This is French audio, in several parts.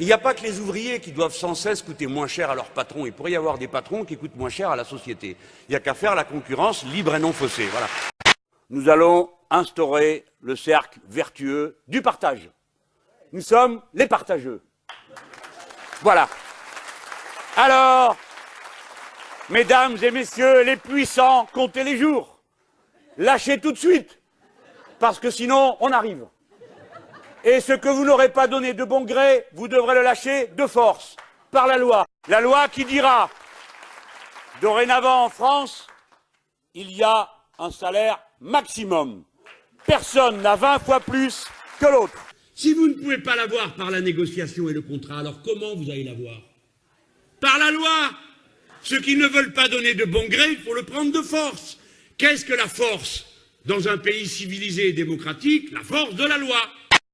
Il n'y a pas que les ouvriers qui doivent sans cesse coûter moins cher à leur patron. Il pourrait y avoir des patrons qui coûtent moins cher à la société. Il n'y a qu'à faire la concurrence libre et non faussée. Voilà. Nous allons instaurer le cercle vertueux du partage. Nous sommes les partageux. Voilà. Alors, mesdames et messieurs les puissants, comptez les jours. Lâchez tout de suite, parce que sinon, on arrive. Et ce que vous n'aurez pas donné de bon gré, vous devrez le lâcher de force, par la loi. La loi qui dira, dorénavant en France, il y a un salaire maximum. Personne n'a 20 fois plus que l'autre. Si vous ne pouvez pas l'avoir par la négociation et le contrat, alors comment vous allez l'avoir? Par la loi. Ceux qui ne veulent pas donner de bon gré, il faut le prendre de force. Qu'est-ce que la force dans un pays civilisé et démocratique? La force de la loi.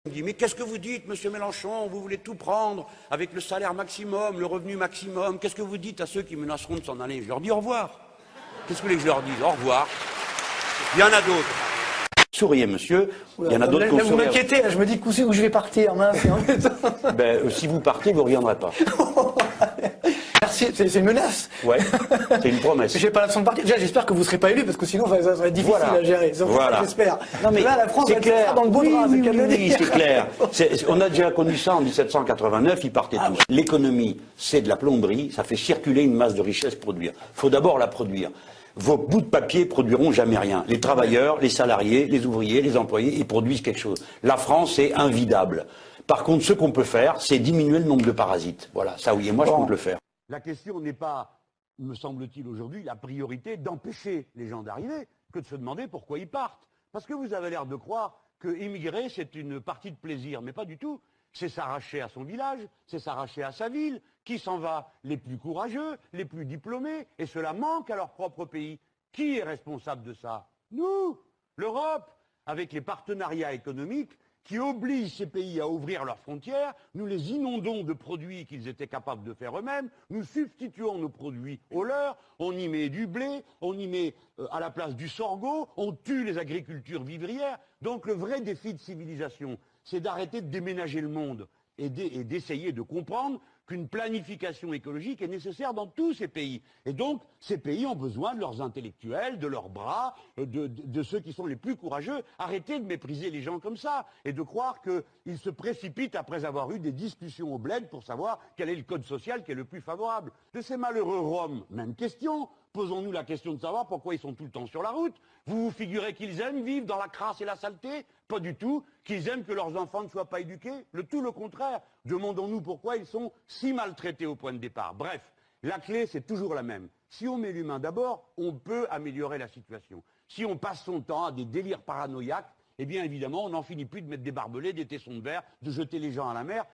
On dit, mais qu'est-ce que vous dites, monsieur Mélenchon? Vous voulez tout prendre avec le salaire maximum, le revenu maximum. Qu'est-ce que vous dites à ceux qui menaceront de s'en aller? Je leur dis au revoir. Qu'est-ce que vous voulez que je leur dise? Au revoir. Il y en a d'autres. Souriez, monsieur. Il y en a d'autres qui ont souri. Vous m'inquiétez, je me dis où je vais partir. Mince, si vous partez, vous ne reviendrez pas. Merci, c'est une menace. Ouais, c'est une promesse. Je n'ai pas l'impression de partir. Déjà, j'espère que vous ne serez pas élu, parce que sinon, ça serait difficile à gérer. Voilà. J'espère. Non, mais là, la France c'est clair. Dans le beau drap, oui, c'est clair. On a déjà connu ça en 1789, ils partaient tous. L'économie, c'est de la plomberie, ça fait circuler une masse de richesse produire. Il faut d'abord la produire. Vos bouts de papier produiront jamais rien. Les travailleurs, les salariés, les ouvriers, les employés, ils produisent quelque chose. La France est invidable. Par contre, ce qu'on peut faire, c'est diminuer le nombre de parasites. Voilà, ça oui, et moi je compte le faire. La question n'est pas, me semble-t-il aujourd'hui, la priorité d'empêcher les gens d'arriver, que de se demander pourquoi ils partent. Parce que vous avez l'air de croire que émigrer, c'est une partie de plaisir, mais pas du tout. C'est s'arracher à son village, c'est s'arracher à sa ville. Qui s'en va? Les plus courageux, les plus diplômés, et cela manque à leur propre pays. Qui est responsable de ça? Nous, l'Europe, avec les partenariats économiques qui obligent ces pays à ouvrir leurs frontières, nous les inondons de produits qu'ils étaient capables de faire eux-mêmes, nous substituons nos produits aux leurs, on y met du blé, on y met à la place du sorgho, on tue les agricultures vivrières. Donc le vrai défi de civilisation, c'est d'arrêter de déménager le monde et d'essayer de comprendre qu'une planification écologique est nécessaire dans tous ces pays. Et donc, ces pays ont besoin de leurs intellectuels, de leurs bras, de ceux qui sont les plus courageux. Arrêtez de mépriser les gens comme ça et de croire qu'ils se précipitent après avoir eu des discussions au bled pour savoir quel est le code social qui est le plus favorable. De ces malheureux Roms, même question. Posons-nous la question de savoir pourquoi ils sont tout le temps sur la route. Vous vous figurez qu'ils aiment vivre dans la crasse et la saleté? Pas du tout. Qu'ils aiment que leurs enfants ne soient pas éduqués? Tout le contraire. Demandons-nous pourquoi ils sont si maltraités au point de départ. Bref, la clé, c'est toujours la même. Si on met l'humain d'abord, on peut améliorer la situation. Si on passe son temps à des délires paranoïaques, eh bien évidemment, on n'en finit plus de mettre des barbelés, des tessons de verre, de jeter les gens à la mer.